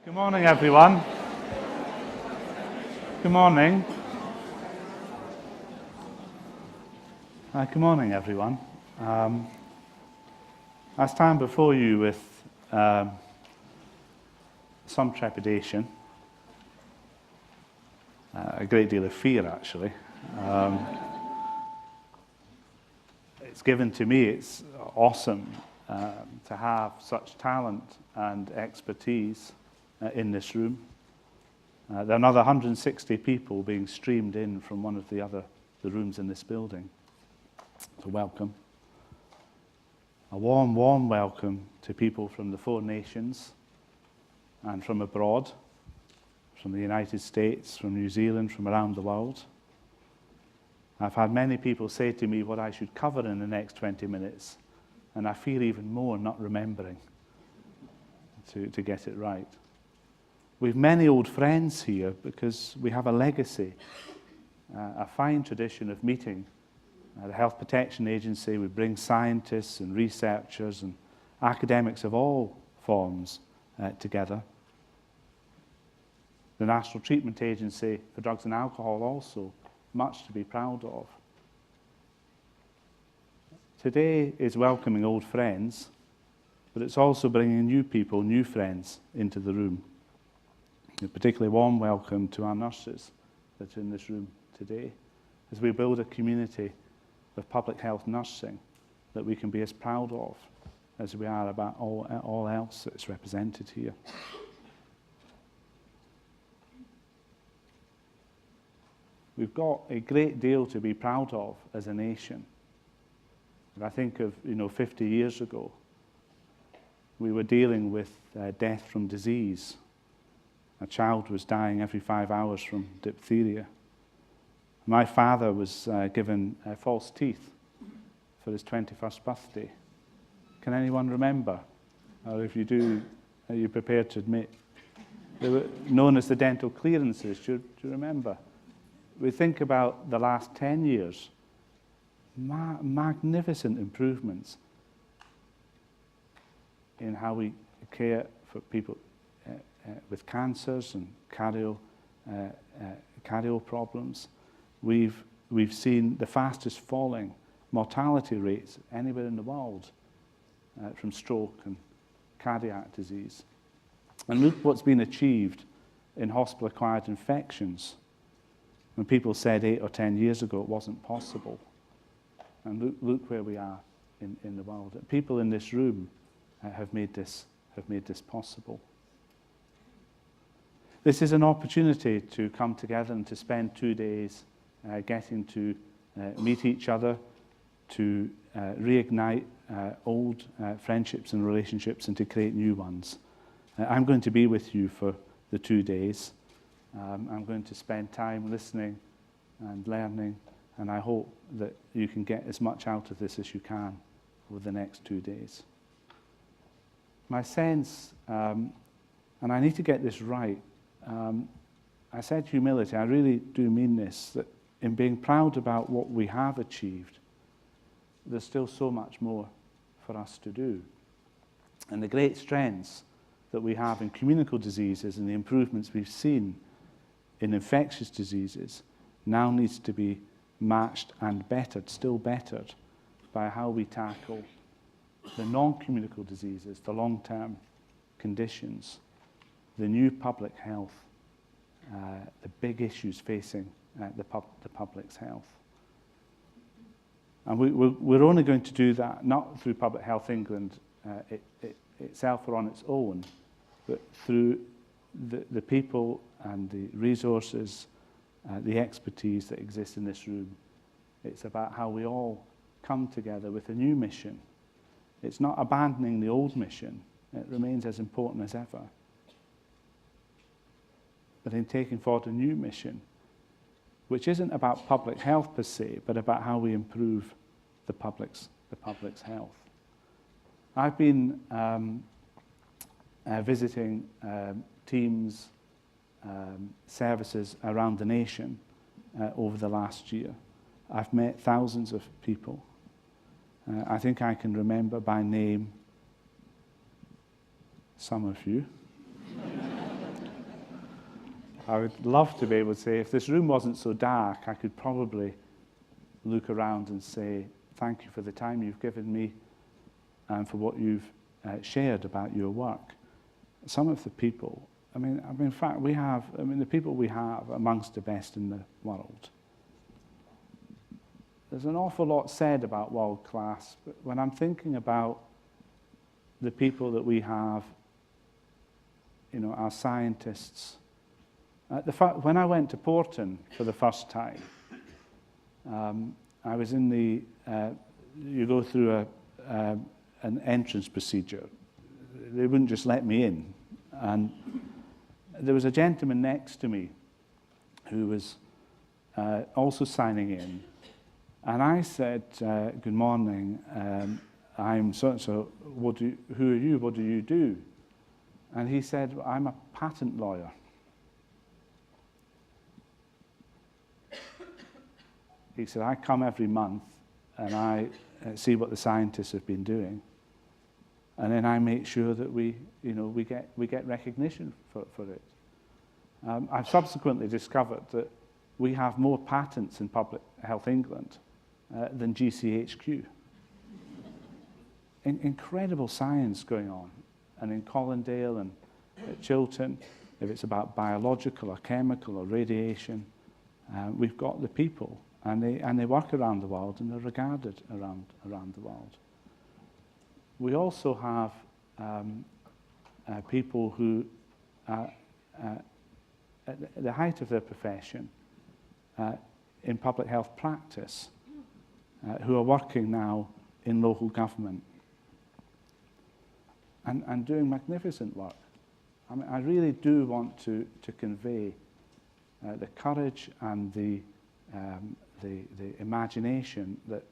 Good morning, everyone. Good morning. Good morning, everyone. I stand before you with some trepidation, a great deal of fear, actually. It's given to me, it's awesome to have such talent and expertise in this room. There are another 160 people being streamed in from one of the rooms in this building. So welcome. A warm, warm welcome to people from the 4 nations and from abroad, from the United States, from New Zealand, from around the world. I've had many people say to me what I should cover in the next 20 minutes, and I fear even more not remembering to get it right. We've many old friends here because we have a legacy, a fine tradition of meeting. The Health Protection Agency, we bring scientists and researchers and academics of all forms together. The National Treatment Agency for Drugs and Alcohol also, much to be proud of. Today is welcoming old friends, but it's also bringing new people, new friends into the room. A particularly warm welcome to our nurses that are in this room today, as we build a community of public health nursing that we can be as proud of as we are about all else that's represented here. We've got a great deal to be proud of as a nation. If I think of 50 years ago, we were dealing with death from disease. A child was dying every 5 hours from diphtheria. My father was given false teeth for his 21st birthday. Can anyone remember? Or if you do, are you prepared to admit? They were known as the dental clearances. Do you remember? We think about the last 10 years, magnificent improvements in how we care for people with cancers and cardio problems. We've seen the fastest falling mortality rates anywhere in the world from stroke and cardiac disease. And look what's been achieved in hospital-acquired infections when people said 8 or 10 years ago it wasn't possible. And look where we are in the world. People in this room have made this possible. This is an opportunity to come together and to spend 2 days getting to meet each other, to reignite old friendships and relationships and to create new ones. I'm going to be with you for the 2 days. I'm going to spend time listening and learning, and I hope that you can get as much out of this as you can over the next 2 days. My sense, and I need to get this right, I said humility, I really do mean this, that in being proud about what we have achieved, there's still so much more for us to do. And the great strengths that we have in communicable diseases and the improvements we've seen in infectious diseases now needs to be matched and bettered, still bettered, by how we tackle the non-communicable diseases, the long-term conditions, the new public health, the big issues facing the public's health. And we're only going to do that not through Public Health England itself or on its own, but through the people and the resources, the expertise that exists in this room. It's about how we all come together with a new mission. It's not abandoning the old mission. It remains as important as ever. But in taking forward a new mission, which isn't about public health per se, but about how we improve the public's health. I've been visiting teams, services around the nation over the last year. I've met thousands of people. I think I can remember by name some of you. I would love to be able to say, if this room wasn't so dark, I could probably look around and say, thank you for the time you've given me and for what you've shared about your work. Some of the people, in fact, the people we have are amongst the best in the world. There's an awful lot said about world class, but when I'm thinking about the people that we have, our scientists. When I went to Porton for the first time, I was in you go through an entrance procedure. They wouldn't just let me in. And there was a gentleman next to me who was also signing in. And I said, good morning, I'm so-and-so, who are you, what do you do? And he said, well, I'm a patent lawyer. He said, I come every month and I see what the scientists have been doing. And then I make sure that we get recognition for it. I've subsequently discovered that we have more patents in Public Health England than GCHQ. Incredible science going on. And in Colindale and at Chiltern, if it's about biological or chemical or radiation, we've got the people, and they work around the world and they're regarded around the world. We also have people who, at the height of their profession, in public health practice, who are working now in local government. And doing magnificent work. I really do want to convey the courage and the imagination that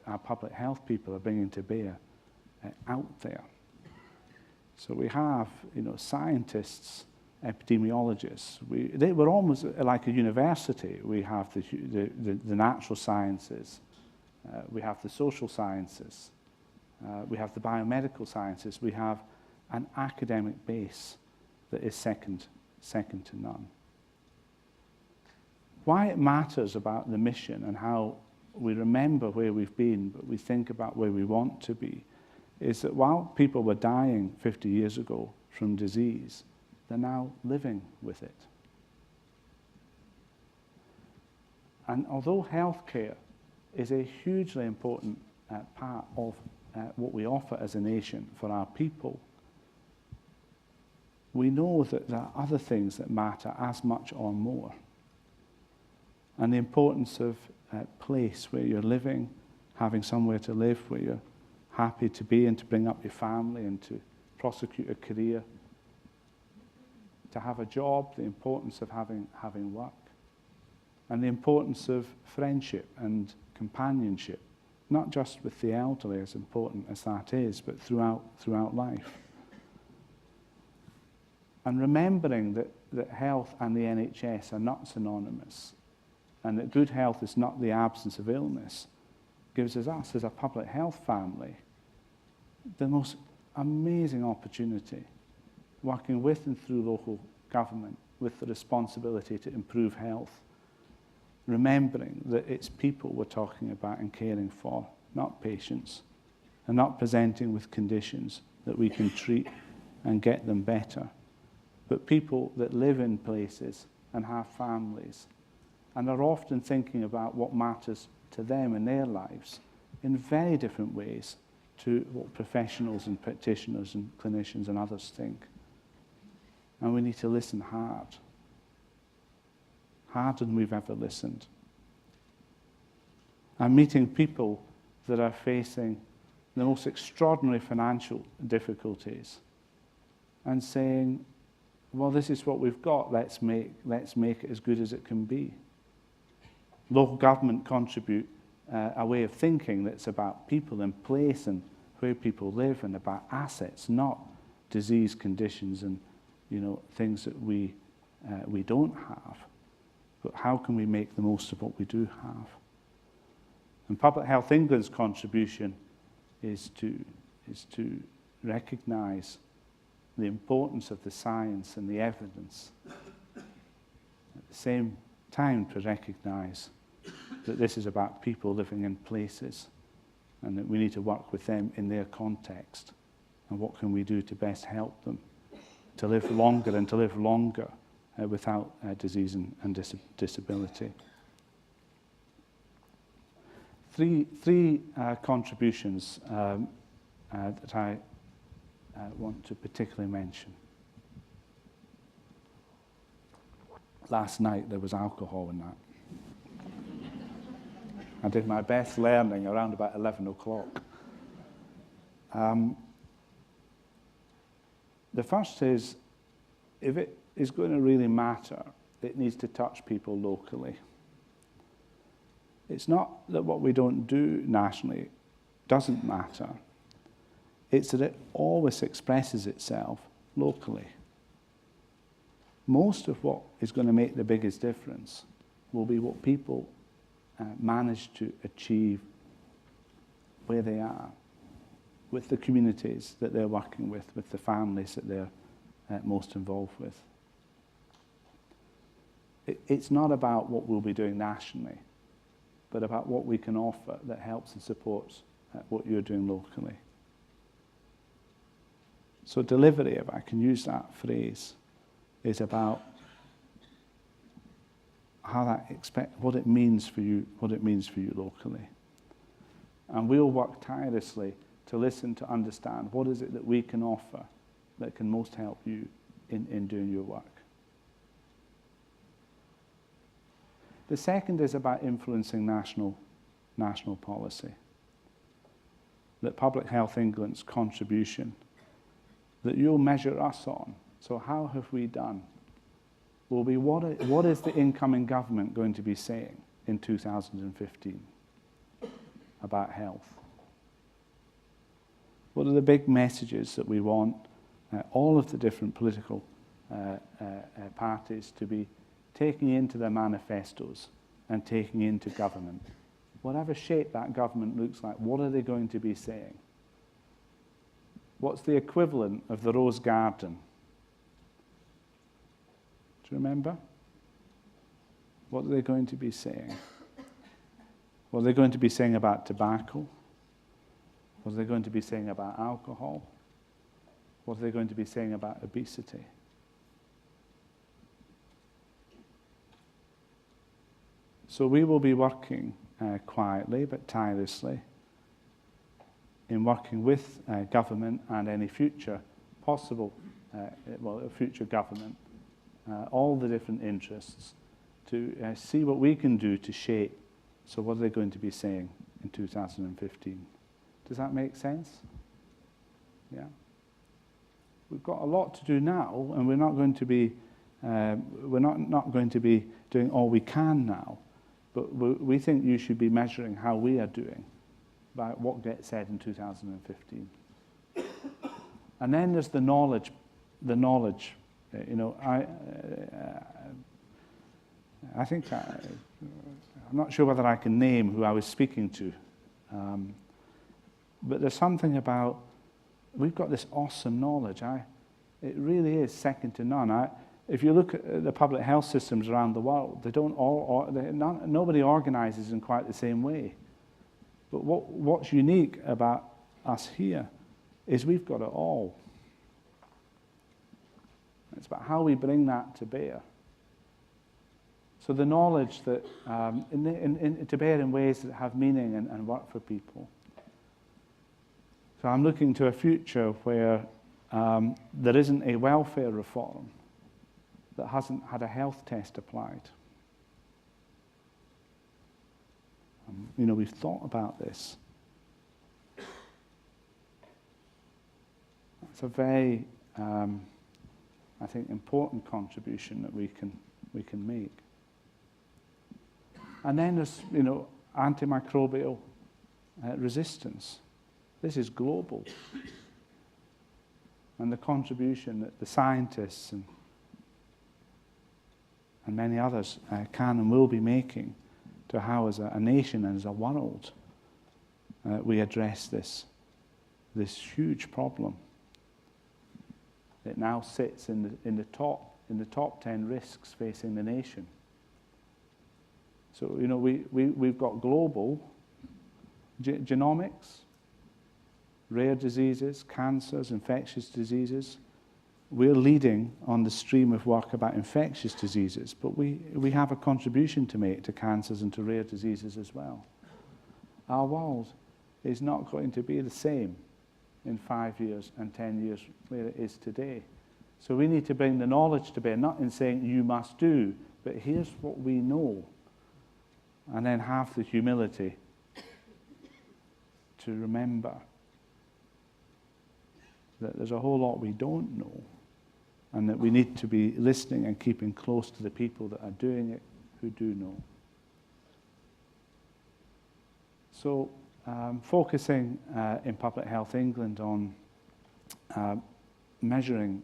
our public health people are bringing to bear out there. So we have, scientists, epidemiologists. We're almost like a university. We have the natural sciences. We have the social sciences. We have the biomedical sciences. We have an academic base that is second to none. Why it matters about the mission and how we remember where we've been, but we think about where we want to be, is that while people were dying 50 years ago from disease, they're now living with it. And although healthcare is a hugely important part of what we offer as a nation for our people, we know that there are other things that matter as much or more. And the importance of place where you're living, having somewhere to live, where you're happy to be and to bring up your family and to prosecute a career, to have a job, the importance of having work, and the importance of friendship and companionship. Not just with the elderly, as important as that is, but throughout life. And remembering that health and the NHS are not synonymous, and that good health is not the absence of illness, gives us as a public health family the most amazing opportunity, working with and through local government, with the responsibility to improve health, remembering that it's people we're talking about and caring for, not patients, and not presenting with conditions that we can treat and get them better, but people that live in places and have families and are often thinking about what matters to them in their lives in very different ways to what professionals and practitioners and clinicians and others think. And we need to listen hard, harder than we've ever listened. I'm meeting people that are facing the most extraordinary financial difficulties and saying, well, this is what we've got, let's make it as good as it can be. Local government contribute a way of thinking that's about people and place and where people live and about assets, not disease conditions and things that we don't have. But how can we make the most of what we do have? And Public Health England's contribution is to recognise the importance of the science and the evidence the same time to recognise that this is about people living in places and that we need to work with them in their context. And what can we do to best help them to live longer and to live longer without disease and disability. Three contributions that I want to particularly mention. Last night there was alcohol in that. I did my best learning around about 11 o'clock. The first is, if it is going to really matter, it needs to touch people locally. It's not that what we don't do nationally doesn't matter. It's that it always expresses itself locally. Most of what is going to make the biggest difference will be what people manage to achieve where they are, with the communities that they're working with the families that they're most involved with. It's not about what we'll be doing nationally, but about what we can offer that helps and supports what you're doing locally. So delivery, if I can use that phrase, is about what it means for you locally. And we'll work tirelessly to listen, to understand what is it that we can offer that can most help you in doing your work. The second is about influencing national policy. That Public Health England's contribution, that you'll measure us on. So how have we done? Will be what is the incoming government going to be saying in 2015 about health? What are the big messages that we want all of the different political parties to be taking into their manifestos and taking into government? Whatever shape that government looks like, what are they going to be saying? What's the equivalent of the Rose Garden? Do you remember? What are they going to be saying? What are they going to be saying about tobacco? What are they going to be saying about alcohol? What are they going to be saying about obesity? So we will be working quietly but tirelessly in working with government and any future possible, future government, all the different interests, to see what we can do to shape. So what are they going to be saying in 2015? Does that make sense? Yeah. We've got a lot to do now, and we're not going to be not going to be doing all we can now. But we think you should be measuring how we are doing by what gets said in 2015. And then there's the knowledge. I think I'm not sure whether I can name who I was speaking to, but there's something about we've got this awesome knowledge. It really is second to none. If you look at the public health systems around the world, nobody organises in quite the same way. But what's unique about us here is we've got it all. It's about how we bring that to bear. So the knowledge that to bear in ways that have meaning and work for people. So I'm looking to a future where there isn't a welfare reform that hasn't had a health test applied. We've thought about this. It's a very, I think, important contribution that we can make. And then there's, antimicrobial resistance. This is global. And the contribution that the scientists and many others can and will be making to how, as a nation and as a world, we address this huge problem. It now sits in the top 10 risks facing the nation So, you know, we've got global genomics, rare diseases, cancers, infectious diseases. We're leading on the stream of work about infectious diseases, but we have a contribution to make to cancers and to rare diseases as well. Our world is not going to be the same in 5 years and 10 years where it is today. So we need to bring the knowledge to bear, not in saying you must do, but here's what we know. And then have the humility to remember that there's a whole lot we don't know, and that we need to be listening and keeping close to the people that are doing it who do know. So focusing in Public Health England on measuring,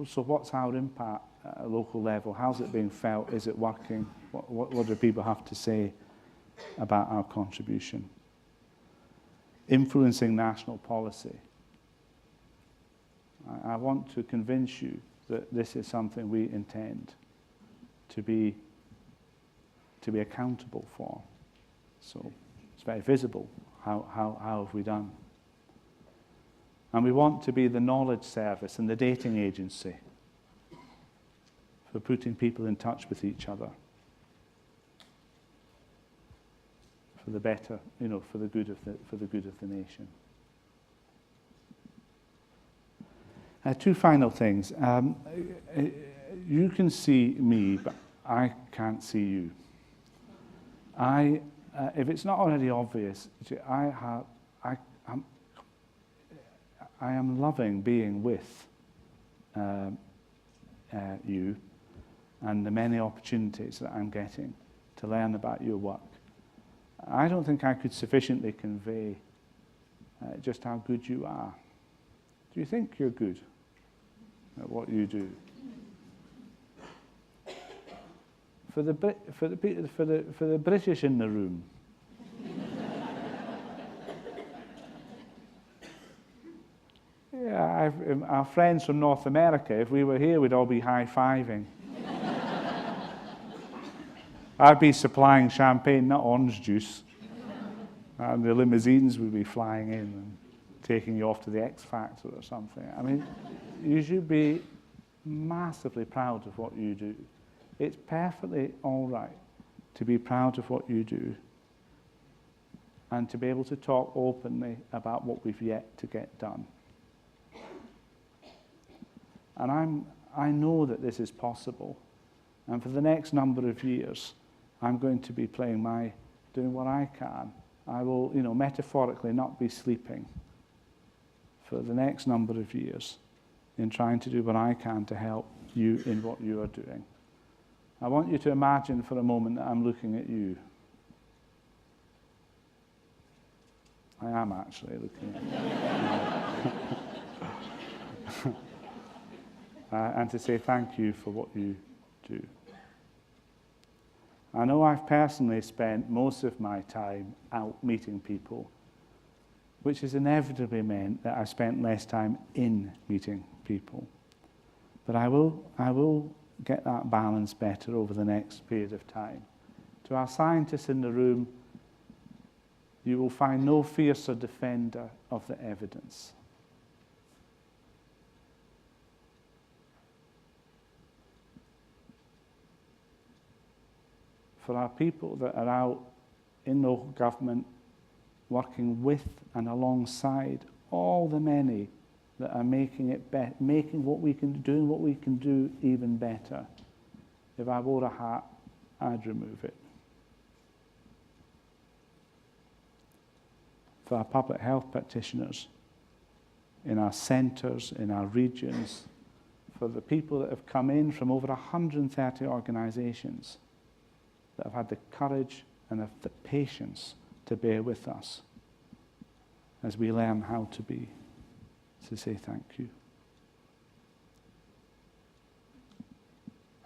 so what's our impact at a local level? How's it being felt? Is it working? What do people have to say about our contribution? Influencing national policy. I want to convince you that this is something we intend to be accountable for. So it's very visible. How have we done? And we want to be the knowledge service and the dating agency for putting people in touch with each other, for the better, you know, for the good of the nation. Two final things. You can see me, but I can't see you. If it's not already obvious, I am loving being with you and the many opportunities that I'm getting to learn about your work. I don't think I could sufficiently convey just how good you are. Do you think you're good at what you do? For the British in the room, yeah, our friends from North America, if we were here, we'd all be high-fiving. I'd be supplying champagne, not orange juice, and the limousines would be flying in and taking you off to the X Factor or something. I mean, you should be massively proud of what you do. It's perfectly all right to be proud of what you do and to be able to talk openly about what we've yet to get done. And I know that this is possible. And for the next number of years, I'm going to be doing what I can. I will, you know, metaphorically not be sleeping for the next number of years in trying to do what I can to help you in what you are doing. I want you to imagine for a moment that I'm looking at you. I am actually looking at you. And to say thank you for what you do. I know I've personally spent most of my time out meeting people, which has inevitably meant that I've spent less time in meeting people. But I will get that balance better over the next period of time. To our scientists in the room, you will find no fiercer defender of the evidence. For our people that are out in local government, working with and alongside all the many that are making it making what we can doing what we can do even better. If I wore a hat, I'd remove it. For our public health practitioners, in our centres, in our regions, for the people that have come in from over 130 organisations that have had the courage and the patience to bear with us as we learn how to be, to say thank you.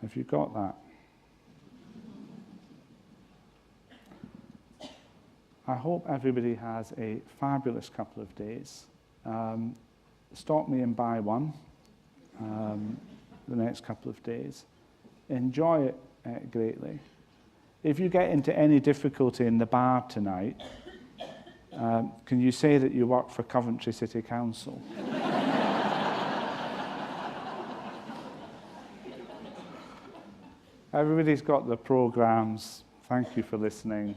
Have you got that? I hope everybody has a fabulous couple of days. Stop me and buy one the next couple of days. Enjoy it greatly. if you get into any difficulty in the bar tonight, can you say that you work for Coventry City Council? Everybody's got the programmes. Thank you for listening.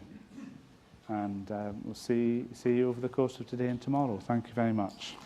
And we'll see you over the course of today and tomorrow. Thank you very much.